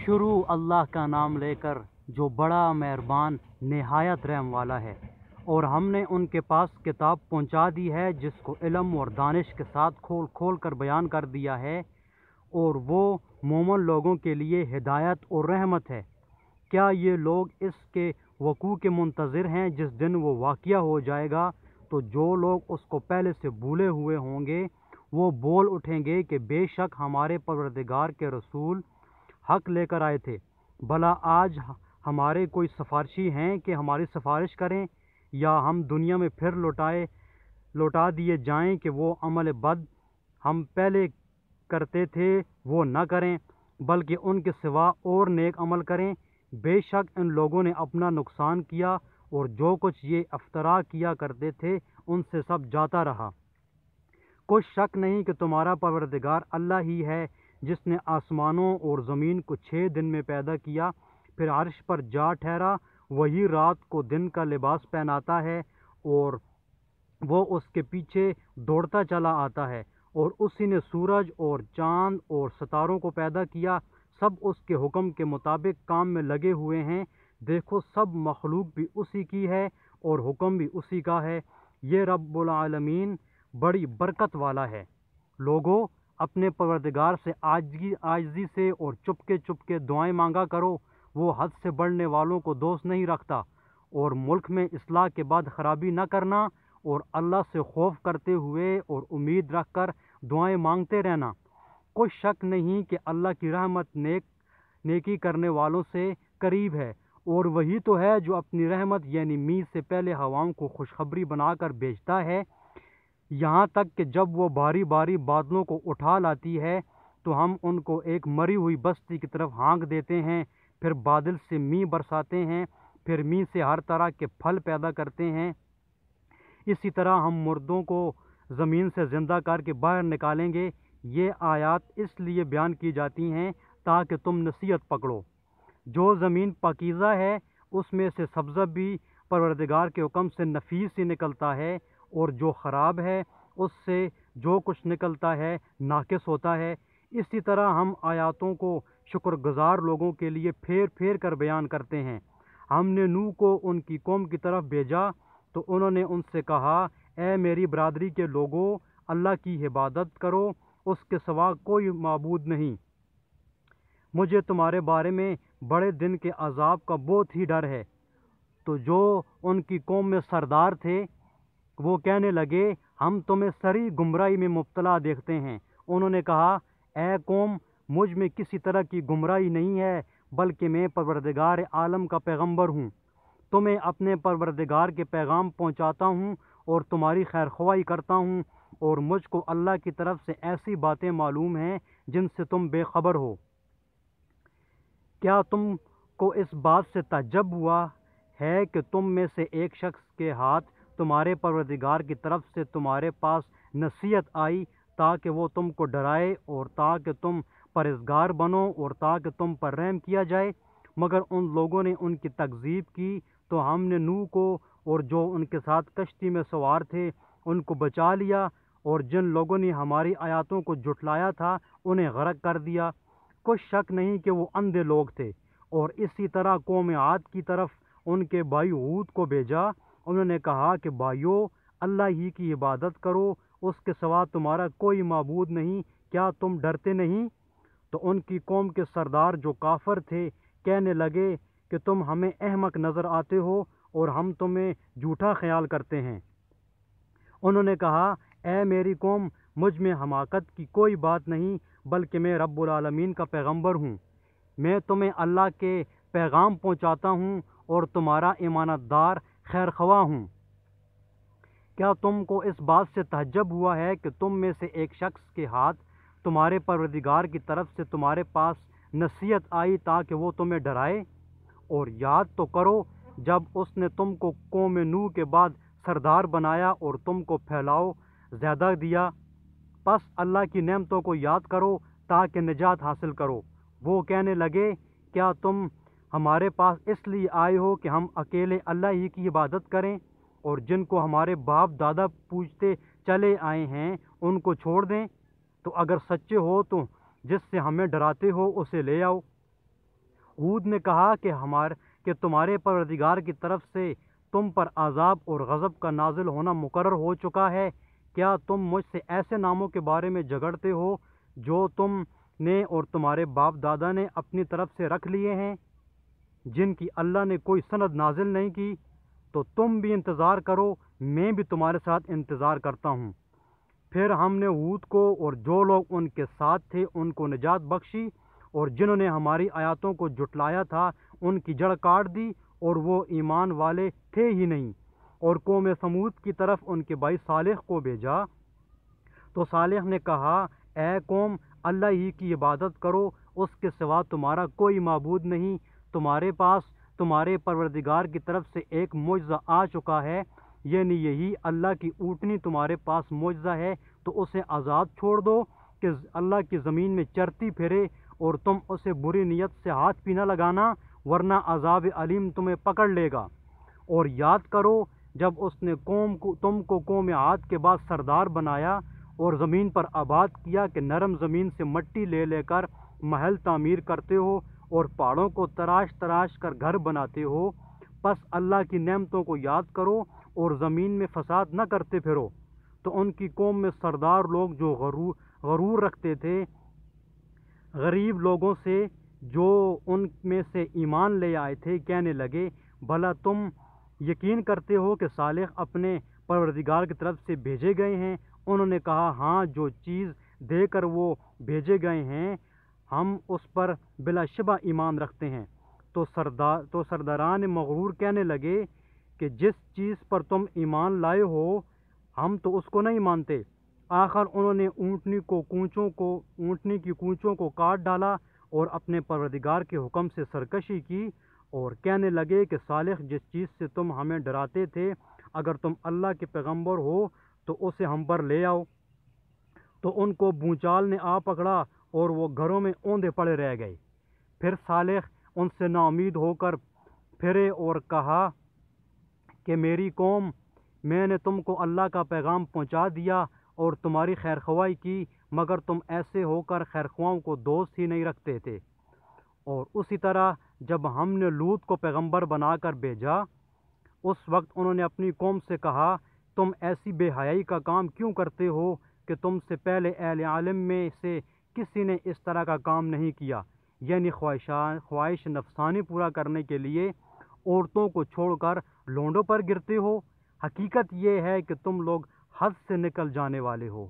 شروع اللہ کا نام لے کر جو بڑا مہربان نہایت رحم والا ہے۔ اور ہم نے ان کے پاس کتاب پہنچا دی ہے جس کو علم اور دانش کے ساتھ کھول کھول کر بیان کر دیا ہے، اور وہ مومن لوگوں کے لیے ہدایت اور رحمت ہے۔ کیا یہ لوگ اس کے وقوع کے منتظر ہیں جس دن وہ واقعہ ہو جائے گا؟ تو جو لوگ اس کو پہلے سے بھولے ہوئے ہوں گے وہ بول اٹھیں گے کہ بے شک ہمارے پروردگار کے رسول حق لے کر آئے تھے۔ بھلا آج ہمارے کوئی سفارشی ہیں کہ ہماری سفارش کریں، یا ہم دنیا میں پھر لوٹا دیے جائیں کہ وہ عمل بد ہم پہلے کرتے تھے وہ نہ کریں، بلکہ ان کے سوا اور نیک عمل کریں۔ بے شک ان لوگوں نے اپنا نقصان کیا، اور جو کچھ یہ افطرا کیا کرتے تھے ان سے سب جاتا رہا۔ کچھ شک نہیں کہ تمہارا پروردگار اللہ ہی ہے جس نے آسمانوں اور زمین کو 6 دن میں پیدا کیا، پھر عرش پر جا ٹھہرا۔ وہی رات کو دن کا لباس پہناتا ہے اور وہ اس کے پیچھے دوڑتا چلا آتا ہے، اور اسی نے سورج اور چاند اور ستاروں کو پیدا کیا، سب اس کے حکم کے مطابق کام میں لگے ہوئے ہیں۔ دیکھو سب مخلوق بھی اسی کی ہے اور حکم بھی اسی کا ہے۔ یہ رب العالمین بڑی برکت والا ہے۔ لوگو اپنے پروردگار سے عاجزی سے اور چپکے دعائیں مانگا کرو، وہ حد سے بڑھنے والوں کو دوست نہیں رکھتا۔ اور ملک میں اصلاح کے بعد خرابی نہ کرنا، اور اللہ سے خوف کرتے ہوئے اور امید رکھ کر دعائیں مانگتے رہنا۔ کوئی شک نہیں کہ اللہ کی رحمت نیکی کرنے والوں سے قریب ہے، اور وہی تو ہے جو اپنی رحمت یعنی میغ سے پہلے ہواؤں کو خوشخبری بنا کر بھیجتا ہے، یہاں تک کہ جب وہ باری باری بادلوں کو اٹھا لاتی ہے تو ہم ان کو ایک مری ہوئی بستی کی طرف ہانک دیتے ہیں، پھر بادل سے میغ برساتے ہیں، پھر میغ سے ہر طرح کے پھل پیدا کرتے ہیں۔ اسی طرح ہم مردوں کو زمین سے زندہ کر کے باہر نکالیں گے۔ یہ آیات اس لیے بیان کی جاتی ہیں تاکہ تم نصیحت پکڑو۔ جو زمین پاکیزہ ہے اس میں سے سبزہ بھی پروردگار کے حکم سے نفیس ہی نکلتا ہے، اور جو خراب ہے اس سے جو کچھ نکلتا ہے ناقص ہوتا ہے۔ اسی طرح ہم آیاتوں کو شکر گزار لوگوں کے لیے پھیر پھیر کر بیان کرتے ہیں۔ ہم نے نوح کو ان کی قوم کی طرف بھیجا تو انہوں نے ان سے کہا، اے میری برادری کے لوگو، اللہ کی عبادت کرو، اس کے سوا کوئی معبود نہیں۔ مجھے تمہارے بارے میں بڑے دن کے عذاب کا بہت ہی ڈر ہے۔ تو جو ان کی قوم میں سردار تھے وہ کہنے لگے، ہم تمہیں سری گمراہی میں مبتلا دیکھتے ہیں۔ انہوں نے کہا، اے قوم، مجھ میں کسی طرح کی گمراہی نہیں ہے، بلکہ میں پروردگار عالم کا پیغمبر ہوں۔ تمہیں اپنے پروردگار کے پیغام پہنچاتا ہوں اور تمہاری خیر خواہی کرتا ہوں، اور مجھ کو اللہ کی طرف سے ایسی باتیں معلوم ہیں جن سے تم بے خبر ہو۔ کیا تم کو اس بات سے تعجب ہوا ہے کہ تم میں سے ایک شخص کے ہاتھ تمہارے پروردگار کی طرف سے تمہارے پاس نصیحت آئی تاکہ وہ تم کو ڈرائے اور تاکہ تم پرہیزگار بنو اور تاکہ تم پر رحم کیا جائے؟ مگر ان لوگوں نے ان کی تکذیب کی تو ہم نے نوح کو اور جو ان کے ساتھ کشتی میں سوار تھے ان کو بچا لیا، اور جن لوگوں نے ہماری آیاتوں کو جھٹلایا تھا انہیں غرق کر دیا۔ کچھ شک نہیں کہ وہ اندھے لوگ تھے۔ اور اسی طرح قوم عاد کی طرف ان کے بھائی ہود کو بھیجا۔ انہوں نے کہا کہ بھائیو، اللہ ہی کی عبادت کرو، اس کے سوا تمہارا کوئی معبود نہیں، کیا تم ڈرتے نہیں؟ تو ان کی قوم کے سردار جو کافر تھے کہنے لگے کہ تم ہمیں احمق نظر آتے ہو اور ہم تمہیں جھوٹا خیال کرتے ہیں۔ انہوں نے کہا، اے میری قوم، مجھ میں حماقت کی کوئی بات نہیں، بلکہ میں رب العالمین کا پیغمبر ہوں۔ میں تمہیں اللہ کے پیغام پہنچاتا ہوں اور تمہارا امانت دار خیر خواہ ہوں۔ کیا تم کو اس بات سے تعجب ہوا ہے کہ تم میں سے ایک شخص کے ہاتھ تمہارے پروردگار کی طرف سے تمہارے پاس نصیحت آئی تاکہ وہ تمہیں ڈرائے؟ اور یاد تو کرو جب اس نے تم کو قوم نوح کے بعد سردار بنایا اور تم کو پھیلاؤ زیادہ دیا۔ پس اللہ کی نعمتوں کو یاد کرو تاکہ نجات حاصل کرو۔ وہ کہنے لگے، کیا تم ہمارے پاس اس لیے آئے ہو کہ ہم اکیلے اللہ ہی کی عبادت کریں، اور جن کو ہمارے باپ دادا پوجتے چلے آئے ہیں ان کو چھوڑ دیں؟ تو اگر سچے ہو تو جس سے ہمیں ڈراتے ہو اسے لے آؤ۔ ہود نے کہا کہ تمہارے پروردگار کی طرف سے تم پر عذاب اور غضب کا نازل ہونا مقرر ہو چکا ہے۔ کیا تم مجھ سے ایسے ناموں کے بارے میں جھگڑتے ہو جو تم نے اور تمہارے باپ دادا نے اپنی طرف سے رکھ لیے ہیں، جن کی اللہ نے کوئی سند نازل نہیں کی؟ تو تم بھی انتظار کرو، میں بھی تمہارے ساتھ انتظار کرتا ہوں۔ پھر ہم نے ہود کو اور جو لوگ ان کے ساتھ تھے ان کو نجات بخشی، اور جنہوں نے ہماری آیاتوں کو جھٹلایا تھا ان کی جڑ کاٹ دی، اور وہ ایمان والے تھے ہی نہیں۔ اور قوم سمود کی طرف ان کے بھائی صالح کو بھیجا، تو صالح نے کہا، اے قوم، اللہ ہی کی عبادت کرو، اس کے سوا تمہارا کوئی معبود نہیں۔ تمہارے پاس تمہارے پروردگار کی طرف سے ایک معجزہ آ چکا ہے، یعنی یہی اللہ کی اونٹنی تمہارے پاس معجزہ ہے، تو اسے آزاد چھوڑ دو کہ اللہ کی زمین میں چرتی پھرے، اور تم اسے بری نیت سے ہاتھ بھی نہ لگانا، ورنہ عذاب علیم تمہیں پکڑ لے گا۔ اور یاد کرو جب اس نے تم کو قوم عاد کے بعد سردار بنایا اور زمین پر آباد کیا کہ نرم زمین سے مٹی لے لے کر محل تعمیر کرتے ہو اور پہاڑوں کو تراش تراش کر گھر بناتے ہو، پس اللہ کی نعمتوں کو یاد کرو اور زمین میں فساد نہ کرتے پھرو۔ تو ان کی قوم میں سردار لوگ جو غرور رکھتے تھے غریب لوگوں سے جو ان میں سے ایمان لے آئے تھے، کہنے لگے، بھلا تم یقین کرتے ہو کہ صالح اپنے پروردگار کی طرف سے بھیجے گئے ہیں؟ انہوں نے کہا، ہاں، جو چیز دے کر وہ بھیجے گئے ہیں ہم اس پر بلا شبہ ایمان رکھتے ہیں۔ تو سرداران مغرور کہنے لگے کہ جس چیز پر تم ایمان لائے ہو ہم تو اس کو نہیں مانتے۔ آخر انہوں نے اونٹنی کی کونچوں کو کاٹ ڈالا اور اپنے پروردگار کے حکم سے سرکشی کی، اور کہنے لگے کہ صالح جس چیز سے تم ہمیں ڈراتے تھے، اگر تم اللہ کے پیغمبر ہو تو اسے ہم پر لے آؤ۔ تو ان کو بھونچال نے آ پکڑا اور وہ گھروں میں اوندے پڑے رہ گئے۔ پھر صالح ان سے نا امید ہو کر پھرے اور کہا کہ میری قوم، میں نے تم کو اللہ کا پیغام پہنچا دیا اور تمہاری خیرخواہی کی، مگر تم ایسے ہو کر خیرخواہوں کو دوست ہی نہیں رکھتے تھے۔ اور اسی طرح جب ہم نے لوط کو پیغمبر بنا کر بھیجا، اس وقت انہوں نے اپنی قوم سے کہا، تم ایسی بے حیائی کا کام کیوں کرتے ہو کہ تم سے پہلے اہل عالم میں سے کسی نے اس طرح کا کام نہیں کیا، یعنی خواہش نفسانی پورا کرنے کے لیے عورتوں کو چھوڑ کر لونڈوں پر گرتے ہو۔ حقیقت یہ ہے کہ تم لوگ حد سے نکل جانے والے ہو۔